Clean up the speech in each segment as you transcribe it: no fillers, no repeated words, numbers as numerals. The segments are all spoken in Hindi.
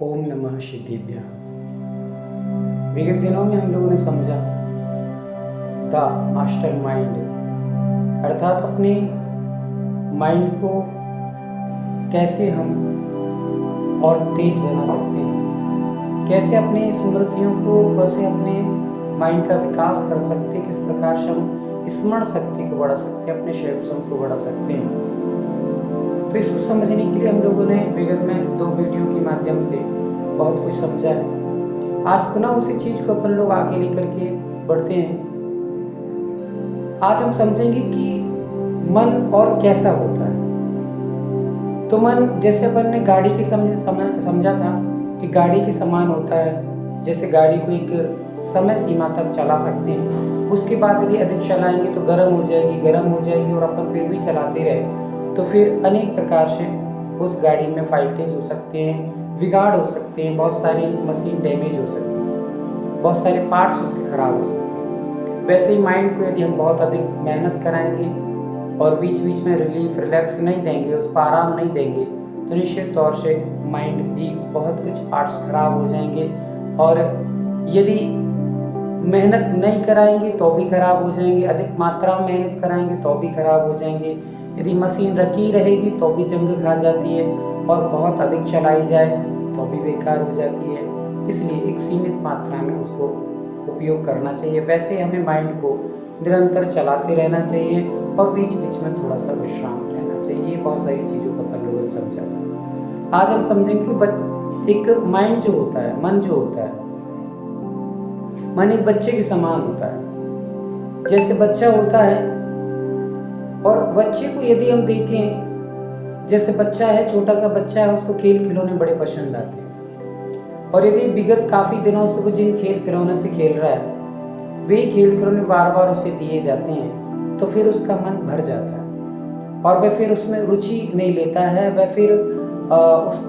ओम नमः शिवाय। विगत दिनों में हम लोगों ने समझा द मास्टर माइंड, अर्थात अपने माइंड को कैसे हम और तेज बना सकते हैं, कैसे अपनी स्मृतियों को, कैसे अपने माइंड का विकास कर सकते हैं, किस प्रकार से हम स्मरण शक्ति को बढ़ा सकते हैं, अपने शैक्षण को बढ़ा सकते हैं। तो इसको समझने के लिए हम लोगों ने विगत में 2 वीडियो के माध्यम से बहुत कुछ समझा है। आज पुनः उसी चीज को अपन लोग आगे लेकर के बढ़ते हैं। आज हम समझेंगे कि मन और कैसा होता है। तो मन, जैसे अपन ने गाड़ी की समझा था कि गाड़ी के समान होता है। जैसे गाड़ी को एक समय सीमा तक चला सकते हैं, उसके बाद यदि अधिक चलाएंगे तो गर्म हो जाएगी और अपन फिर भी चलाते रहे तो फिर अनेक प्रकार से उस गाड़ी में फाल्टेज हो सकते हैं, बिगाड़ हो सकते हैं, बहुत सारी मशीन डैमेज हो सकती है, बहुत सारे पार्ट्स उसके खराब हो सकते हैं। वैसे ही माइंड को यदि हम बहुत अधिक मेहनत कराएंगे और बीच बीच में रिलीफ, रिलैक्स नहीं देंगे, उस पर आराम नहीं देंगे तो निश्चित तौर से माइंड भी बहुत कुछ पार्ट्स खराब हो जाएंगे। और यदि मेहनत नहीं कराएंगे तो भी खराब हो जाएंगे, अधिक मात्रा में मेहनत कराएंगे तो भी खराब हो जाएंगे। यदि मशीन रखी रहेगी तो भी जंग खा जाती है और बहुत अधिक चलाई जाए तो भी बेकार हो जाती है। इसलिए एक सीमित मात्रा में उसको उपयोग करना चाहिए। वैसे हमें माइंड को निरंतर चलाते रहना चाहिए और बीच बीच में थोड़ा सा विश्राम लेना चाहिए। बहुत सारी चीज़ों का अपन लोगों ने समझा था। आज हम समझेंगे एक माइंड जो होता है, मन जो होता है, मन एक बच्चे के समान होता है। जैसे बच्चा होता है और बच्चे को यदि हम देखें, जैसे बच्चा है, छोटा सा बच्चा है, उसको खेल खिलौने बड़े पसंद आते हैं और यदि विगत काफ़ी दिनों से वो जिन खेल खिलौने से खेल रहा है वे खेल खिलौने बार बार उसे दिए जाते हैं तो फिर उसका मन भर जाता है और वह फिर उसमें रुचि नहीं लेता है, वह फिर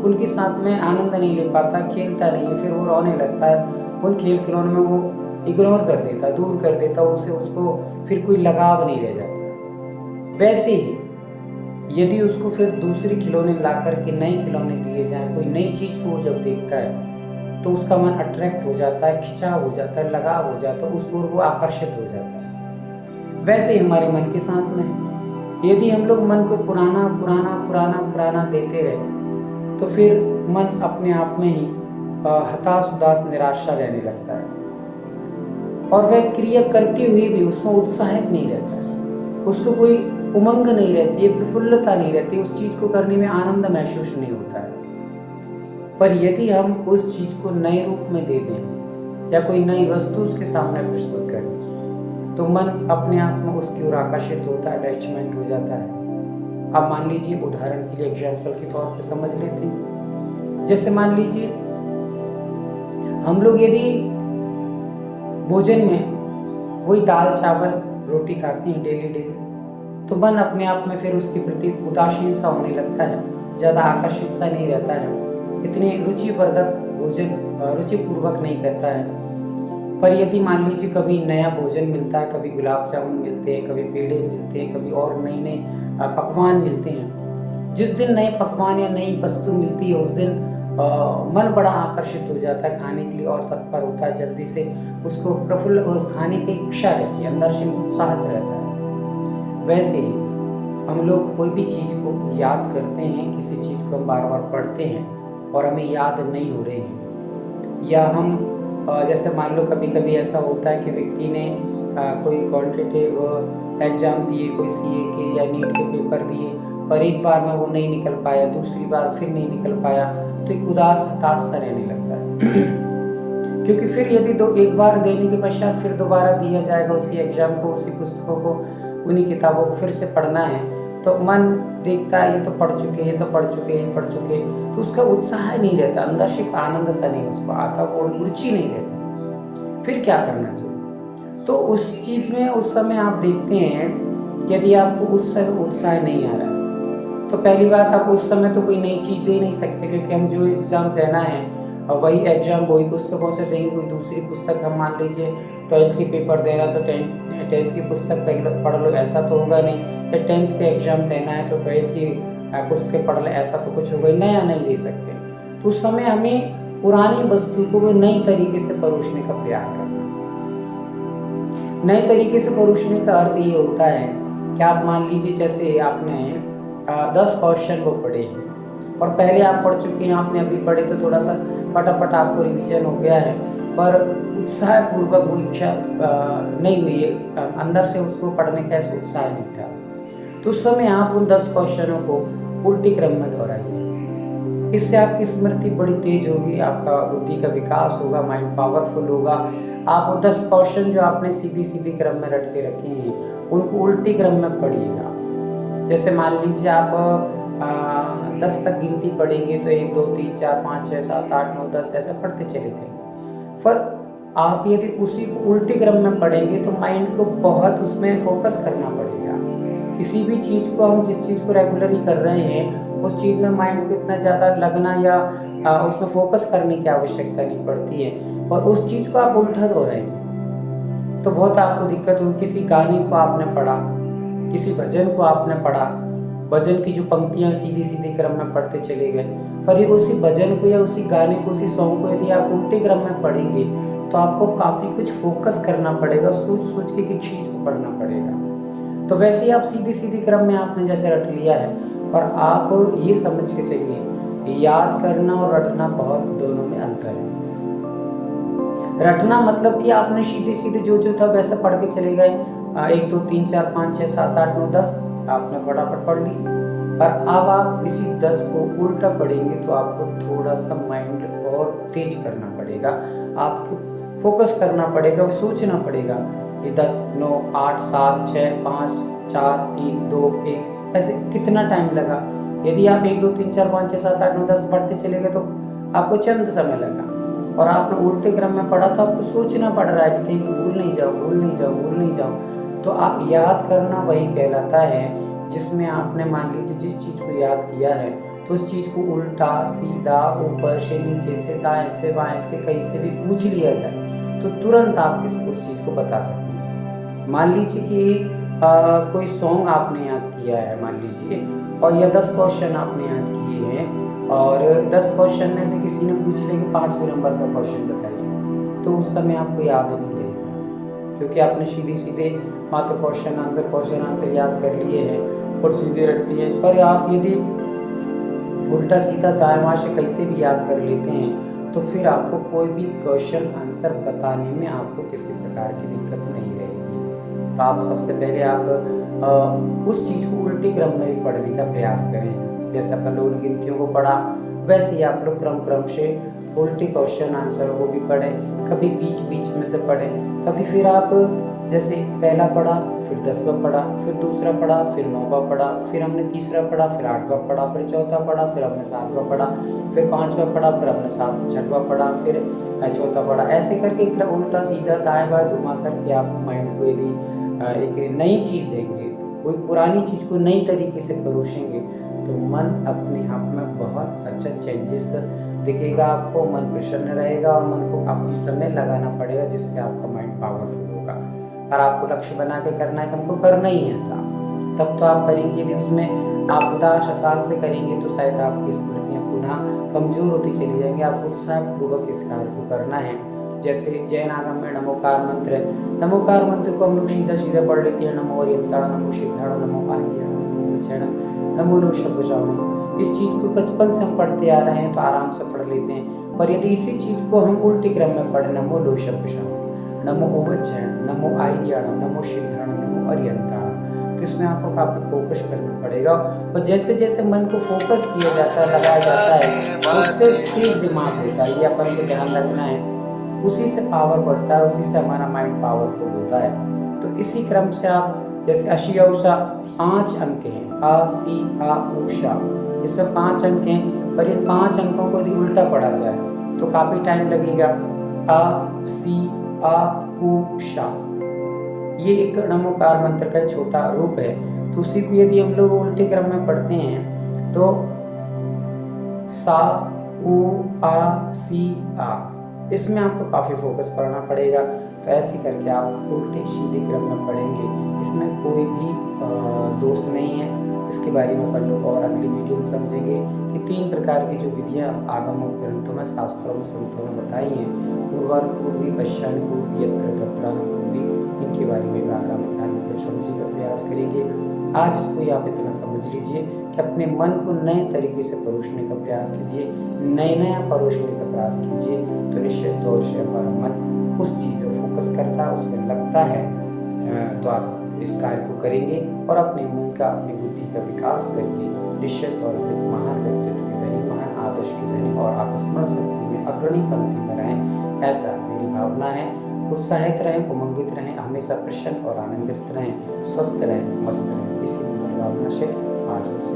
उनके साथ में आनंद नहीं ले पाता, खेलता नहीं है, फिर वो रोने लगता है। उन खेल खिलौने में वो इग्नोर कर देता, दूर कर देता, उससे उसको फिर कोई लगाव नहीं रह जाता। वैसे ही यदि उसको फिर दूसरे खिलौने ला करके नए खिलौने दिए जाएं, कोई नई चीज़ को जब देखता है तो उसका मन अट्रैक्ट हो जाता है, खिंचाव हो जाता है, लगाव हो जाता है, उस ओर वो आकर्षित हो जाता है। वैसे ही हमारे मन के साथ में है। यदि हम लोग मन को पुराना पुराना पुराना पुराना देते रहे तो फिर मन अपने आप में ही हताश, उदास, निराशा रहने लगता है और वह क्रिया करती हुई भी उसमें उत्साहित नहीं रहता है, उसको कोई उमंग नहीं रहती है, प्रफुल्लता नहीं रहती, उस चीज़ को करने में आनंद महसूस नहीं होता है। पर यदि हम उस चीज़ को नए रूप में दे दें या कोई नई वस्तु उसके सामने प्रस्तुत करें तो मन अपने आप में उसकी ओर आकर्षित होता है, अटैचमेंट हो जाता है। अब मान लीजिए, उदाहरण के लिए एग्जाम्पल के तौर पर समझ लेते हैं। जैसे मान लीजिए हम लोग यदि भोजन में वही दाल चावल रोटी खाते हैं डेली तो मन अपने आप में फिर उसके प्रति उदासीन सा होने लगता है, ज़्यादा आकर्षित सा नहीं रहता है, इतने रुचिवर्धक भोजन रुचिपूर्वक नहीं करता है। पर यदि मान लीजिए कभी नया भोजन मिलता है, कभी गुलाब जामुन मिलते हैं, कभी पेड़े मिलते हैं, कभी और नए नए पकवान मिलते हैं, जिस दिन नए पकवान या नई वस्तु मिलती है उस दिन मन बड़ा आकर्षित हो जाता है, खाने के लिए और तत्पर होता है, जल्दी से उसको प्रफुल्ल खाने की इच्छा रहती है, अंदर से उत्साहित रहता है। वैसे ही हम लोग कोई भी चीज़ को याद करते हैं, किसी चीज़ को हम बार बार पढ़ते हैं और हमें याद नहीं हो रहे हैं, या हम जैसे मान लो कभी कभी ऐसा होता है कि व्यक्ति ने कोई कॉम्पिटिटिव एग्ज़ाम दिए, कोई सीए के या नीट के पेपर दिए और एक बार में वो नहीं निकल पाया, दूसरी बार फिर नहीं निकल पाया तो एक उदास हताश सा रहने लगता है क्योंकि फिर यदि एक बार देने के पश्चात फिर दोबारा दिया जाएगा उसी एग्ज़ाम को, उसी पुस्तकों को, उन्हीं किताबों को फिर से पढ़ना है तो मन देखता है ये तो पढ़ चुके, तो उसका उत्साह नहीं रहता, अंदर से आनंद सा नहीं उसको आता, वो रुचि नहीं रहती। फिर क्या करना चाहिए? तो उस चीज़ में उस समय आप देखते हैं यदि आपको उस समय उत्साह नहीं आ रहा है तो पहली बात, आप उस समय तो कोई नई चीज़ दे नहीं सकते क्योंकि हम जो एग्ज़ाम देना है और वही एग्ज़ाम वही पुस्तकों से देंगे। कोई दूसरी पुस्तक, हम मान लीजिए 12th के पेपर देना तो 10th की पुस्तक पहले पढ़ लो, ऐसा तो होगा नहीं, या 10th के एग्ज़ाम देना है तो 12th की पुस्तकें पढ़ लें, ऐसा तो कुछ होगा, नया नहीं दे सकते। तो उस समय हमें पुरानी वस्तु को वो नई तरीके से परोसने का प्रयास करना। नए तरीके से परोसने का अर्थ ये होता है कि आप मान लीजिए जैसे आपने 10 क्वेश्चन को पढ़े और पहले आप पढ़ चुके हैं, आपने अभी पढ़े तो थोड़ा सा फटाफट आपको रिवीजन हो गया है, पर उत्साहपूर्वक वो इच्छा नहीं हुई है, अंदर से उसको पढ़ने का ऐसा उत्साह नहीं था। तो उस समय आप उन 10 क्वेश्चनों को उल्टी क्रम में दोहराइए। इससे आपकी स्मृति बड़ी तेज होगी, आपका बुद्धि का विकास होगा, माइंड पावरफुल होगा। आप वो 10 क्वेश्चन जो आपने सीधी सीधी क्रम में रट के रखे हैं उनको उल्टी क्रम में पढ़िएगा। जैसे मान लीजिए आप 10 तक गिनती पढ़ेंगे तो 1 2 3 4 5 6 7 8 9 10 ऐसे पढ़ते चले जाएंगे। पर आप यदि उसी को उल्टी क्रम में पढ़ेंगे तो माइंड को बहुत उसमें फोकस करना पड़ेगा। किसी भी चीज़ को हम जिस चीज़ को रेगुलर ही कर रहे हैं उस चीज़ में माइंड को इतना ज़्यादा लगना या उसमें फोकस करने की आवश्यकता नहीं पड़ती है, और उस चीज़ को आप उल्टा दोहराएंगे तो बहुत आपको दिक्कत होगी। किसी गाने को आपने पढ़ा, किसी भजन को आपने पढ़ा, भजन की जो पंक्तियाँ सीधी सीधी क्रम में पढ़ते चले गए, पर ये उसी भजन को या उसी गाने को, उसी सॉन्ग को यदि आप उल्टे क्रम में पढ़ेंगे तो आपको काफ़ी कुछ फोकस करना पड़ेगा, सोच सोच के एक चीज़ को पढ़ना पड़ेगा। तो वैसे ही आप सीधी सीधी क्रम में आपने जैसे रट लिया है, पर आप ये समझ के चलिए याद करना और रटना बहुत दोनों में अंतर है। रटना मतलब कि आपने सीधे सीधे जो जो था वैसा पढ़ के चले गए, 1 2 3 4 5 6 7 8 9 10 आपने फटाफट पढ़ ली। पर अब आप इसी 10 को उल्टा पढ़ेंगे तो आपको थोड़ा सा माइंड और तेज करना पड़ेगा, आपको फोकस करना पड़ेगा, सोचना पड़ेगा कि 10 9 8 7 6 5 4 3 2 1 ऐसे कितना टाइम लगा। यदि आप 1 2 3 4 5 6 7 8 9 10 पढ़ते चले गए तो आपको चंद समय लगा, और आपने उल्टे क्रम में पढ़ा तो आपको सोचना पड़ रहा है कि कहीं भूल नहीं जाऊँ। तो आप याद करना वही कहलाता है जिसमें आपने मान लीजिए जिस चीज़ को याद किया है तो उस चीज़ को उल्टा सीधा ऊपर से नीचे से दाएं से बाएं से कहीं से भी पूछ लिया जाए तो तुरंत आप उस चीज़ को बता सकते हैं। मान लीजिए कि कोई सॉन्ग आपने याद किया है मान लीजिए, और यह 10 क्वेश्चन आपने याद किए हैं, और 10 क्वेश्चन में से किसी ने पूछ लिया कि 5वें नंबर का क्वेश्चन बताइए, तो उस समय आपको याद नहीं रहेगा क्योंकि आपने सीधे सीधे मात्र क्वेश्चन आंसर याद कर लिए हैं और सीधे रट लिए। पर आप यदि उल्टा सीधा दाएं बाएं से कैसे भी याद कर लेते हैं तो फिर आपको कोई भी क्वेश्चन आंसर बताने में आपको किसी प्रकार की दिक्कत नहीं रहेगी। तो आप सबसे पहले आप उस चीज़ को उल्टी क्रम में भी पढ़ने का प्रयास करें। जैसे अपन लोगों ने गिनतियों को पढ़ा वैसे ही आप लोग क्रम से उल्टे क्वेश्चन आंसर को भी पढ़ें, कभी बीच में से पढ़ें, कभी फिर आप जैसे पहला पढ़ा फिर 10वां पढ़ा फिर दूसरा पढ़ा फिर 9वां पढ़ा फिर हमने तीसरा पढ़ा फिर 8वां पढ़ा फिर चौथा पढ़ा फिर हमने 7वां पढ़ा फिर 5वां पढ़ा फिर हमने 6वां पढ़ा फिर चौथा पढ़ा। ऐसे करके उल्टा सीधा दाएं बाएं घुमा करके आप माइंड को यदि एक नई चीज़ देंगे, कोई पुरानी चीज़ को नई तरीके से परोसेंगे तो मन अपने आप में बहुत अच्छा चेंजेस दिखेगा, आपको मन प्रसन्न रहेगा और मन को काफ़ी समय लगाना पड़ेगा जिससे आपका माइंड पावरफुल होगा। और आपको लक्ष्य बना के करना है कि हमको करना ही है ऐसा, तब तो आप करेंगे। यदि उसमें आप उदास हताश से करेंगे तो शायद आपकी स्मृतियाँ पुनः कमज़ोर होती चली जाएंगी। आपको उत्साहपूर्वक इस कार्य को करना है। जैसे जैन आगम में नमोकार मंत्र है, नमोकार मंत्र को हम लोग सीधा पढ़ लेते हैं, नमो अरियंताण नमो सिद्धाण नमो आर्यण नमो विचरण नमो नो शब्दशावनम। इस चीज़ को बचपन से हम पढ़ते आ रहे हैं तो आराम से पढ़ लेते हैं, पर यदि इसी चीज़ को हम उल्टी क्रम में पढ़ें, नमो लो शब्दशावनम नमो ओवचरण नमो आर्यणम नमो सिद्धाण नमो अरियंताण, तो इसमें आपको काफ़ी फोकस करना पड़ेगा। और जैसे जैसे मन को फोकस किया जाता है, लगाया जाता है, उससे तेज दिमाग होता है, ये अपन को ध्यान रखना है। उसी से पावर बढ़ता है, उसी से हमारा माइंड पावरफुल होता है। तो इसी क्रम से आप जैसे अशी औषा 5 अंक हैं, आ सी आ ऊषा, इसमें 5 अंक हैं, पर इन 5 अंकों को यदि उल्टा पढ़ा जाए तो काफ़ी टाइम लगेगा। आ सी आ ऊषा ये एक नमोकार मंत्र का छोटा रूप है, तो उसी को यदि हम लोग उल्टे क्रम में पढ़ते हैं तो सा ऊ आ सी आ, इसमें आपको काफ़ी फोकस करना पड़ेगा। तो ऐसे करके आप उल्टे सीधे क्रम में पढ़ेंगे, इसमें कोई भी दोष नहीं है। इसके बारे में अपन लोग और अगली वीडियो में समझेंगे कि 3 प्रकार की जो विधियाँ आगम ग्रंथों में, शास्त्रों में, संतों ने बताई हैं, पूर्वानुपूर्वी, पश्चानुपूर्वी, यत्र तत्रानुपूर्वी, इनके बारे में भी आगामी काल में समझने का प्रयास करेंगे। आज इसको ही आप इतना समझ लीजिए कि अपने मन को नए तरीके से परोसने का प्रयास कीजिए, नया परोसने का प्रयास कीजिए, तो निश्चित तौर से हमारा मन उस चीज़ पर फोकस करता है, उसमें लगता है। तो आप इस कार्य को करेंगे और अपने मन का, अपनी बुद्धि का विकास करके निश्चित तौर से महान व्यक्तित्व के धनी, महान आदर्श के धनी और आप स्मरण शक्ति में अग्रणी पंक्ति में रहें, ऐसा मेरी भावना है। उत्साहित रहें, उमंगित रहें, हमेशा प्रसन्न और आनंदित रहें, स्वस्थ रहें, मस्त रहें, इसी भावना से आज बस।